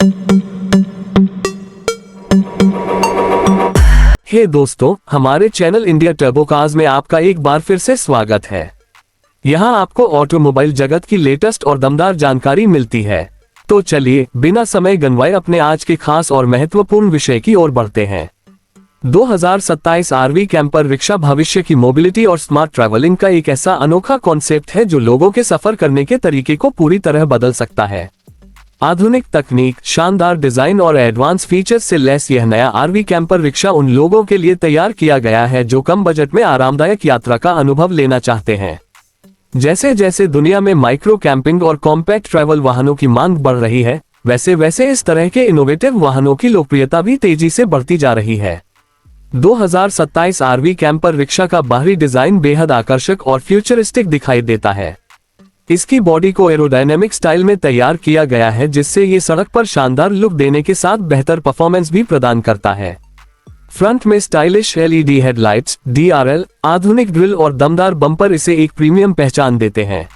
हे दोस्तों, हमारे channel India turbo cars में आपका एक बार फिर से स्वागत है। यहाँ आपको ऑटोमोबाइल जगत की लेटेस्ट और दमदार जानकारी मिलती है। तो चलिए बिना समय गंवाए अपने आज के खास और महत्वपूर्ण विषय की ओर बढ़ते हैं। 2027 आरवी कैंपर रिक्शा भविष्य की मोबिलिटी और स्मार्ट ट्रैवलिंग का एक ऐसा अनोखा कॉन्सेप्ट है जो लोगों के सफर करने के तरीके को पूरी तरह बदल सकता है। आधुनिक तकनीक, शानदार डिजाइन और एडवांस फीचर्स से लैस यह नया आरवी कैंपर रिक्शा उन लोगों के लिए तैयार किया गया है जो कम बजट में आरामदायक यात्रा का अनुभव लेना चाहते हैं। जैसे जैसे दुनिया में माइक्रो कैंपिंग और कॉम्पैक्ट ट्रैवल वाहनों की मांग बढ़ रही है, वैसे वैसे इस तरह के इनोवेटिव वाहनों की लोकप्रियता भी तेजी से बढ़ती जा रही है। 2027 आरवी कैंपर रिक्शा का बाहरी डिजाइन बेहद आकर्षक और फ्यूचरिस्टिक दिखाई देता है। इसकी बॉडी को एरोडायनेमिक स्टाइल में तैयार किया गया है, जिससे ये सड़क पर शानदार लुक देने के साथ बेहतर परफॉर्मेंस भी प्रदान करता है। फ्रंट में स्टाइलिश एलईडी हेडलाइट्स, डीआरएल, आधुनिक ग्रिल और दमदार बम्पर इसे एक प्रीमियम पहचान देते हैं।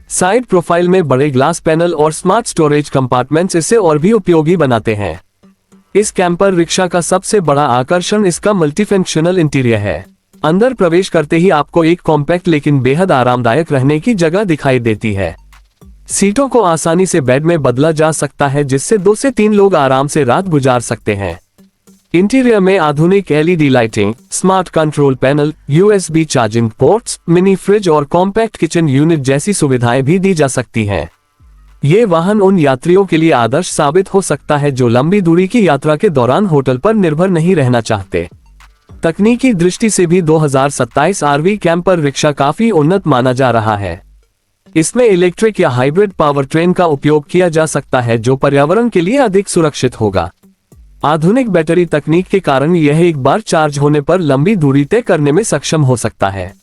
साइड प्रोफाइल में बड़े ग्लास पैनल और स्मार्ट स्टोरेज कंपार्टमेंट्स इसे और भी उपयोगी बनाते हैं। इस कैंपर रिक्शा का सबसे बड़ा आकर्षण इसका मल्टीफंक्शनल इंटीरियर है। अंदर प्रवेश करते ही आपको एक कॉम्पैक्ट लेकिन बेहद आरामदायक रहने की जगह दिखाई देती है। सीटों को आसानी से बेड में बदला जा सकता है, जिससे 2 से 3 लोग आराम से रात गुजार सकते हैं। इंटीरियर में आधुनिक LED lighting, smart control panel, USB charging ports, mini fridge और कॉम्पैक्ट किचन यूनिट जैसी सुविधाएं भी दी जा सकती हैं। ये वाहन उन यात्रियों के लिए आदर्श साबित हो सकता है जो लंबी दूरी की यात्रा के दौरान होटल पर निर्भर नहीं रहना चाहते। तकनीकी दृष्टि से भी 2027 आरवी कैंपर रिक्शा काफी उन्नत माना जा रहा है। इसमें इलेक्ट्रिक या हाइब्रिड पावर ट्रेन का उपयोग किया जा सकता है, जो पर्यावरण के लिए अधिक सुरक्षित होगा। आधुनिक बैटरी तकनीक के कारण यह एक बार चार्ज होने पर लंबी दूरी तय करने में सक्षम हो सकता है।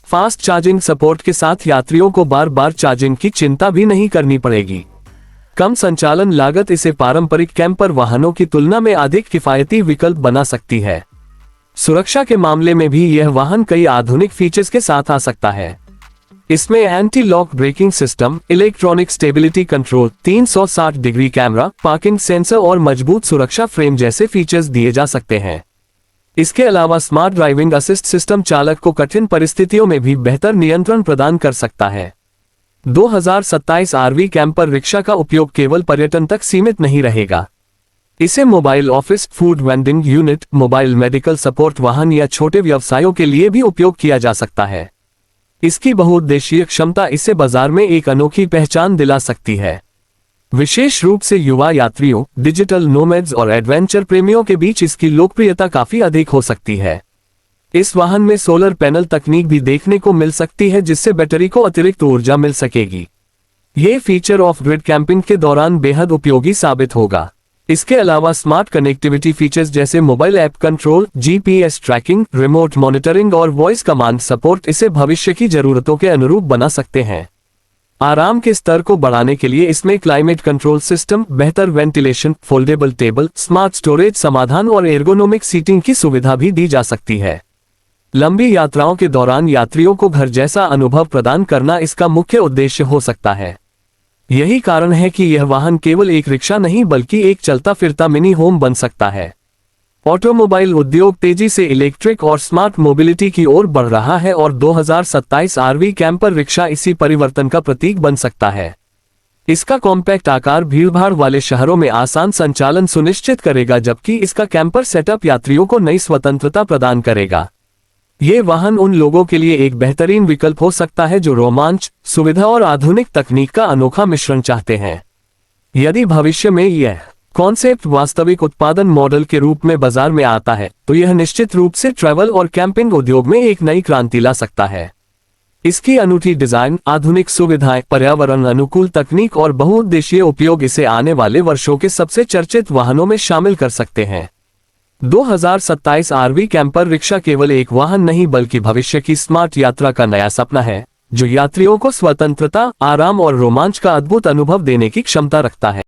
फास्ट चार्जिंग सपोर्ट के साथ यात्रियों को बार बार चार्जिंग की चिंता भी नहीं करनी पड़ेगी। कम संचालन लागत इसे पारंपरिक कैंपर वाहनों की तुलना में अधिक किफायती विकल्प बना सकती है। सुरक्षा के मामले में भी यह वाहन कई आधुनिक फीचर्स के साथ आ सकता है। इसमें anti lock braking system, electronic stability control, 360 degree camera, parking sensor और मजबूत सुरक्षा फ्रेम जैसे फीचर्स दिए जा सकते हैं। इसके अलावा स्मार्ट ड्राइविंग असिस्ट सिस्टम चालक को कठिन परिस्थितियों में भी बेहतर नियंत्रण प्रदान कर सकता है। 2027 आरवी कैंपर रिक्शा का उपयोग केवल पर्यटन तक सीमित नहीं रहेगा। इसे mobile office, food vending unit, mobile medical support वाहन या छोटे व्यवसायों के लिए भी उपयोग किया जा सकता है। इसकी बहुउद्देशीय क्षमता इसे बाजार में एक अनोखी पहचान दिला सकती है। विशेष रूप से युवा यात्रियों, डिजिटल नोमैड्स और एडवेंचर प्रेमियों के बीच इसकी लोकप्रियता काफी अधिक हो सकती है। इस वाहन में सोलर पैनल तकनीक भी देखने को मिल सकती है, जिससे बैटरी को अतिरिक्त ऊर्जा मिल सकेगी। ये फीचर ऑफ ग्रिड कैंपिंग के दौरान बेहद उपयोगी साबित होगा। इसके अलावा स्मार्ट कनेक्टिविटी फीचर्स जैसे mobile app control, GPS tracking, remote monitoring और वॉइस कमांड सपोर्ट इसे भविष्य की जरूरतों के अनुरूप बना सकते हैं। आराम के स्तर को बढ़ाने के लिए इसमें क्लाइमेट कंट्रोल सिस्टम, बेहतर ventilation, foldable table, smart storage समाधान और एर्गोनोमिक सीटिंग की सुविधा भी दी जा सकती है। लंबी यात्राओं के दौरान यात्रियों को घर जैसा अनुभव प्रदान करना इसका मुख्य उद्देश्य हो सकता है। यही कारण है कि यह वाहन केवल एक रिक्शा नहीं बल्कि एक चलता फिरता मिनी होम बन सकता है। ऑटोमोबाइल उद्योग तेजी से इलेक्ट्रिक और स्मार्ट मोबिलिटी की ओर बढ़ रहा है और 2027 आरवी कैंपर रिक्शा इसी परिवर्तन का प्रतीक बन सकता है। इसका कॉम्पैक्ट आकार भीड़भाड़ वाले शहरों में आसान संचालन सुनिश्चित करेगा, जबकि इसका कैंपर सेटअप यात्रियों को नई स्वतंत्रता प्रदान करेगा। ये वाहन उन लोगों के लिए एक बेहतरीन विकल्प हो सकता है जो रोमांच, सुविधा और आधुनिक तकनीक का अनोखा मिश्रण चाहते हैं। यदि भविष्य में यह कॉन्सेप्ट वास्तविक उत्पादन मॉडल के रूप में बाजार में आता है, तो यह निश्चित रूप से ट्रैवल और कैंपिंग उद्योग में एक नई क्रांति ला सकता है। इसकी अनूठी डिजाइन, आधुनिक सुविधाएं, पर्यावरण अनुकूल तकनीक और बहुउद्देशीय उपयोग इसे आने वाले वर्षों के सबसे चर्चित वाहनों में शामिल कर सकते हैं। 2027 आरवी कैंपर रिक्शा केवल एक वाहन नहीं बल्कि भविष्य की स्मार्ट यात्रा का नया सपना है, जो यात्रियों को स्वतंत्रता, आराम और रोमांच का अद्भुत अनुभव देने की क्षमता रखता है।